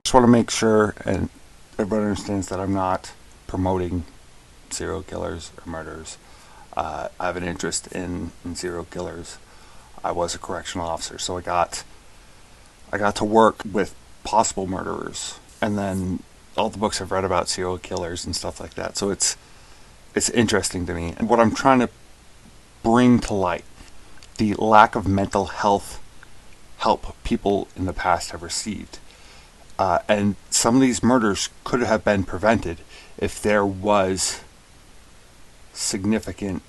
Just want to make sure and everybody understands that I'm not promoting serial killers or murderers. I have an interest in serial killers. I was a correctional officer, so I got to work with possible murderers, and then all the books I've read about serial killers and stuff like that. So it's interesting to me, and what I'm trying to bring to light the lack of mental health help people in the past have received. And some of these murders could have been prevented if there was significant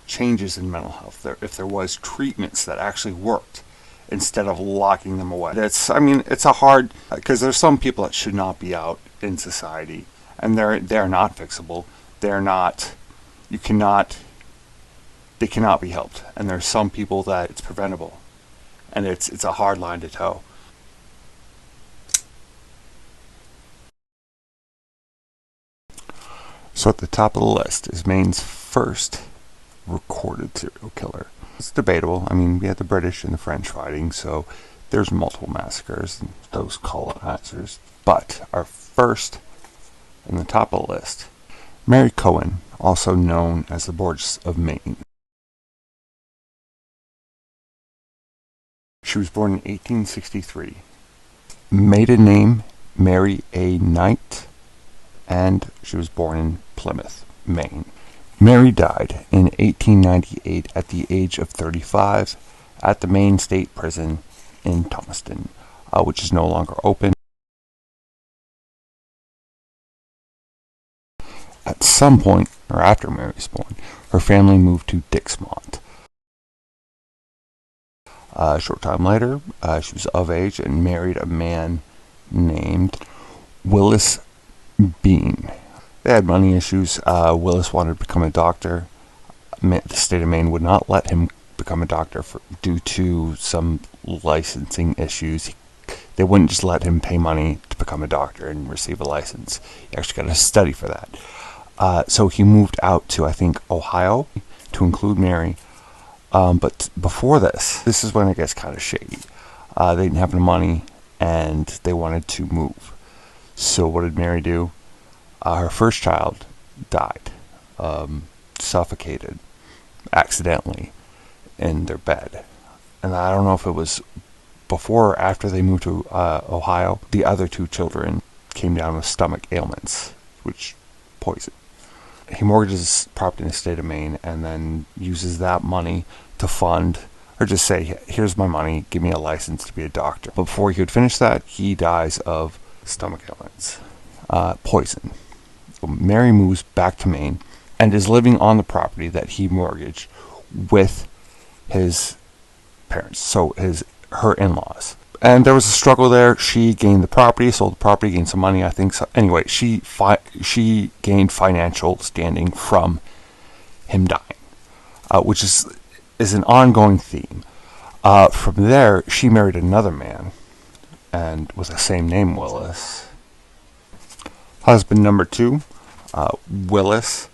changes in mental health. If there was treatments that actually worked instead of locking them away. It's a hard, because there's some people that should not be out in society, and they're not fixable. They're not. You cannot. They cannot be helped, and there's some people that it's preventable, and it's a hard line to toe. So at the top of the list is Maine's first recorded serial killer. It's debatable. I mean, we had the British and the French fighting, so there's multiple massacres and those colonizers. But our first in the top of the list, Mary Cohen, also known as the Borges of Maine. She was born in 1863. Maiden name, Mary A. Knight, and she was born in Plymouth, Maine. Mary died in 1898 at the age of 35 at the Maine State Prison in Thomaston, which is no longer open. At some point, or after Mary was born, her family moved to Dixmont. A short time later, she was of age and married a man named Willis Bean. They had money issues. Willis wanted to become a doctor. The state of Maine would not let him become a doctor due to some licensing issues. They wouldn't just let him pay money to become a doctor and receive a license. He actually got to study for that. So he moved out to, I think, Ohio to include Mary. But before this is when it gets kind of shady. They didn't have any money, and they wanted to move. So what did Mary do? Her first child died, suffocated, accidentally, in their bed. And I don't know if it was before or after they moved to Ohio. The other two children came down with stomach ailments, which poison. He mortgages his property in the state of Maine and then uses that money to fund, or just say, here's my money, give me a license to be a doctor. But before he could finish that, he dies of stomach ailments, poison. So Mary moves back to Maine and is living on the property that he mortgaged with his parents, so her in-laws. And there was a struggle there. She gained the property, sold the property, gained some money, I think. So. Anyway, she gained financial standing from him dying, which is an ongoing theme. From there, she married another man, and with the same name, Willis. Husband number 2, Willis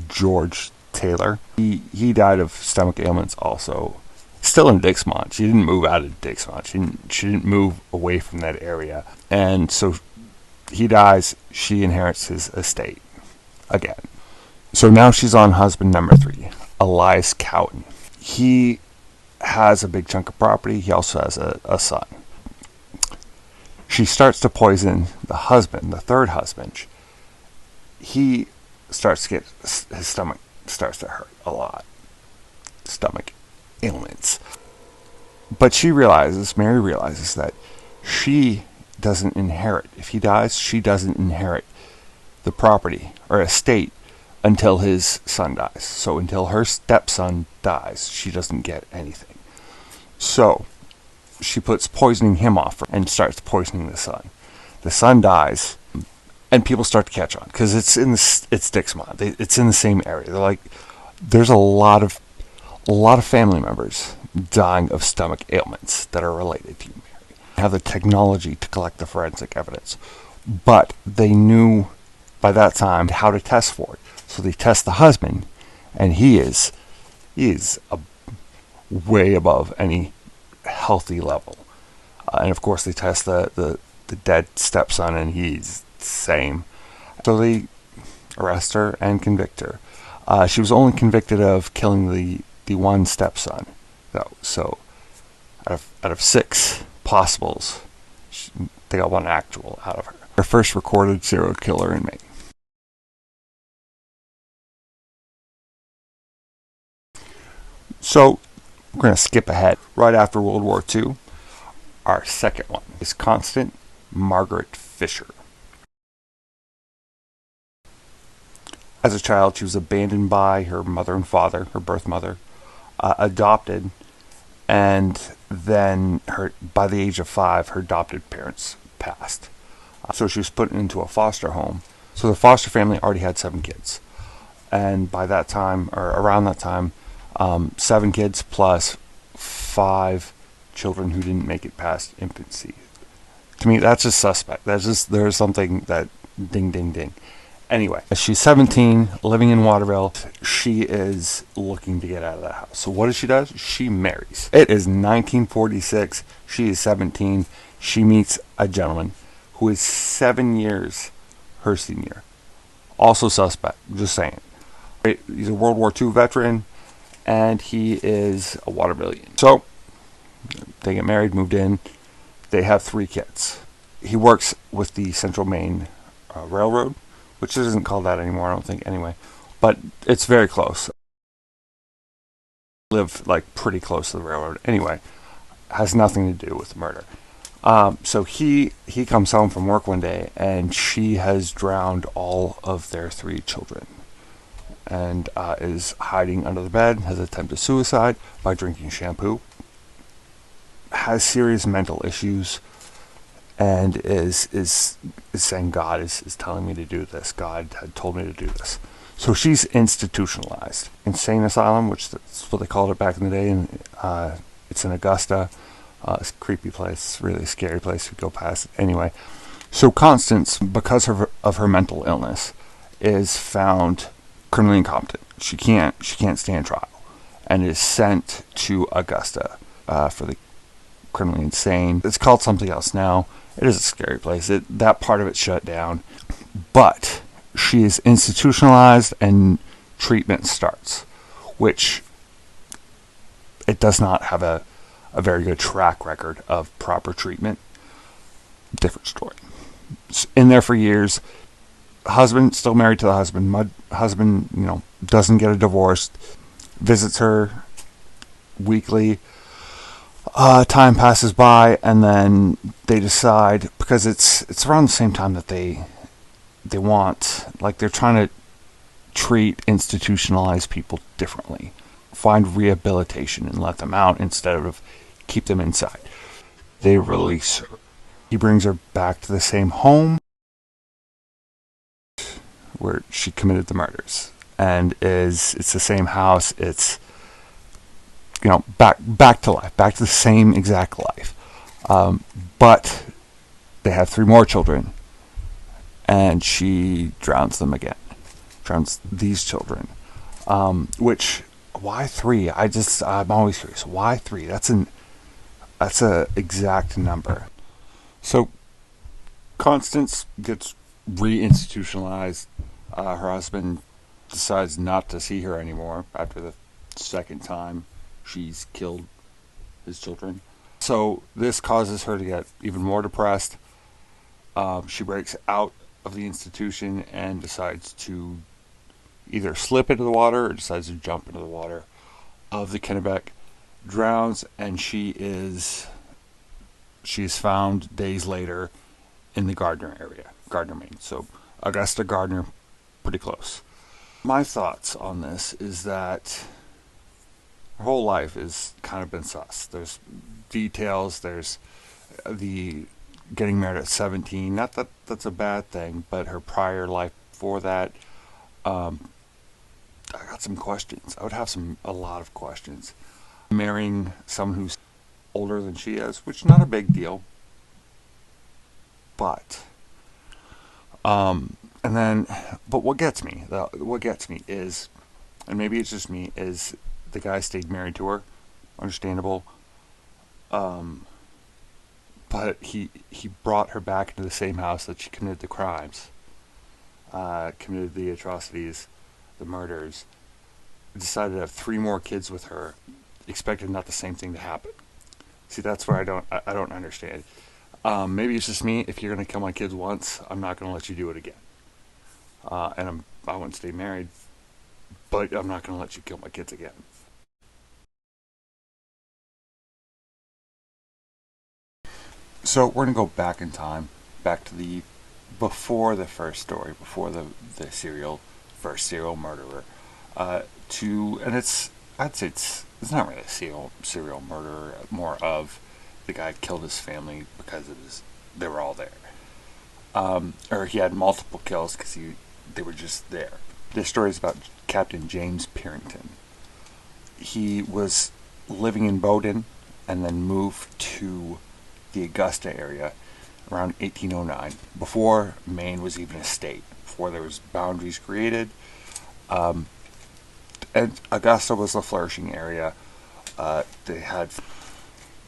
George Taylor. He died of stomach ailments also. Still in Dixmont. She didn't move out of Dixmont. She didn't move away from that area. And so he dies. She inherits his estate again. So now she's on husband number 3, Elias Cowan. He has a big chunk of property. He also has a son. She starts to poison the husband, the third husband. He starts to get, his stomach starts to hurt a lot. Stomach ailments. But Mary realizes that she doesn't inherit. If he dies, she doesn't inherit the property or estate until his son dies. So until her stepson dies, she doesn't get anything. So she puts poisoning him off and starts poisoning the son. The son dies, and people start to catch on because it's Dixmont. It's in the same area. They're like, there's a lot of family members dying of stomach ailments that are related to you, Mary. They have the technology to collect the forensic evidence, but they knew by that time how to test for it. So they test the husband, and he is way above any healthy level. And of course, they test the the dead stepson, and he's the same. So they arrest her and convict her. She was only convicted of killing the one stepson, though. So out of 6 possibles, they got 1 actual out of her. Her first recorded serial killer in Maine. So we're going to skip ahead. Right after World War II, our second one is Constant Margaret Fisher. As a child, she was abandoned by her mother and father, her birth mother, adopted, and then by the age of 5, her adopted parents passed. So she was put into a foster home. So the foster family already had 7 kids. And by that time, or around that time, 7 kids plus 5 children who didn't make it past infancy. To me, that's just suspect. There's something that ding, ding, ding. Anyway, she's 17, living in Waterville. She is looking to get out of the house. So what does she do? She marries. It is 1946. She is 17. She meets a gentleman who is 7 years her senior. Also suspect, just saying. He's a World War II veteran, and he is a Watervillian. So they get married, moved in. They have 3 kids. He works with the Central Maine Railroad, which isn't called that anymore, I don't think, anyway. But it's very close. Live like pretty close to the railroad. Anyway, has nothing to do with the murder. So he comes home from work one day, and she has drowned all of their 3 children, and is hiding under the bed, has attempted suicide by drinking shampoo, has serious mental issues, and is saying God is telling me to do this. God had told me to do this. So she's institutionalized. Insane asylum, which that's what they called it back in the day, and it's in Augusta. It's a creepy place, really scary place to go past. Anyway, so Constance, because of her mental illness, is found criminally incompetent. She can't stand trial, and is sent to Augusta for the criminally insane. It's called something else now. It is a scary place. That part of it shut down, but she is institutionalized and treatment starts, which it does not have a very good track record of proper treatment. Different story. It's in there for years. Husband still married to the husband. Husband, doesn't get a divorce. Visits her weekly. Time passes by, and then they decide, because it's around the same time that they want, like, they're trying to treat institutionalized people differently, find rehabilitation and let them out instead of keep them inside. They release her. He brings her back to the same home where she committed the murders, and it's the same house. It's back to life, back to the same exact life. But they have 3 more children, and she drowns them again. Drowns these children. Which, why 3? I'm always curious. Why 3? That's a exact number. So Constance gets reinstitutionalized. Her husband decides not to see her anymore after the second time she's killed his children. So this causes her to get even more depressed. She breaks out of the institution and decides to either slip into the water or decides to jump into the water of the Kennebec, drowns, and she is found days later in the Gardner area, Gardner, Maine. So Augusta, Gardner, pretty close. My thoughts on this is that her whole life has kind of been sus. There's details. There's the getting married at 17. Not that that's a bad thing, but her prior life before that, I got some questions. I would have a lot of questions. Marrying someone who's older than she is, which is not a big deal. But, but what gets me is, and maybe it's just me, is the guy stayed married to her. Understandable. but he brought her back into the same house that she committed the crimes, committed the atrocities, the murders, decided to have 3 more kids with her, expected not the same thing to happen. See, that's where I don't understand. Maybe it's just me. If you're gonna kill my kids once, I'm not gonna let you do it again. I wouldn't stay married, but I'm not gonna let you kill my kids again. So we're gonna go back in time, back to the before the first story, before the first serial murderer. To and I'd say it's not really a serial murderer, more of the guy killed his family because they were all there, or he had multiple kills because they were just there. This story is about Captain James Purrington. He was living in Bowdoin and then moved to the Augusta area around 1809, before Maine was even a state, before there was boundaries created. Um, and Augusta was a flourishing area. They had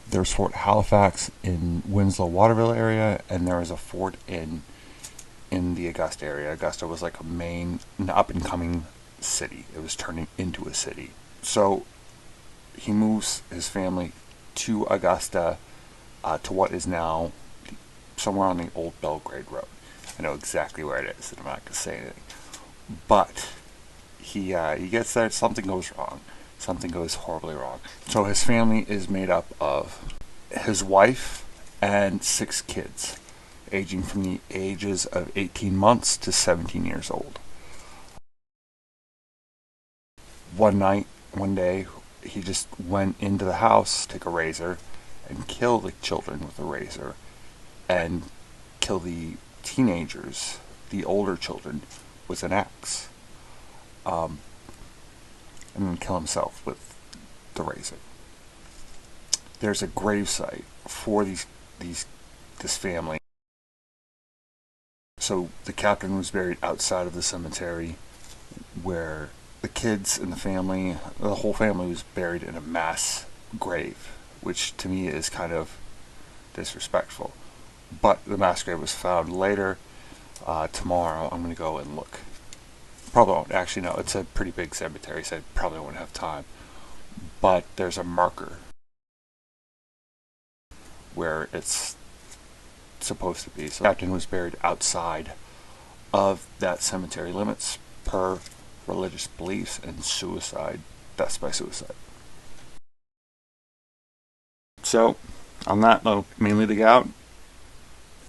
There's Fort Halifax in Winslow Waterville area, and there was a fort in the Augusta area. Augusta was like a main, an up and coming city. It was turning into a city. So he moves his family to Augusta, to what is now somewhere on the old Belgrade Road. I know exactly where it is, and I'm not going to say anything. But he gets there, something goes wrong. Something goes horribly wrong. So his family is made up of his wife and 6 kids, aging from the ages of 18 months to 17 years old. One day, he just went into the house, took a razor, and killed the children with a razor, and kill the teenagers, the older children, with an axe. Um, and then kill himself with the razor. There's a gravesite for this family. So the captain was buried outside of the cemetery, where the kids and the whole family was buried in a mass grave, which to me is kind of disrespectful. But the mass grave was found later. Tomorrow I'm going to go and look. Probably won't. Actually, no, it's a pretty big cemetery, so I probably won't have time. But there's a marker where it's supposed to be. So the captain was buried outside of that cemetery limits per religious beliefs, and deaths by suicide. So, on that note, mainly the gout,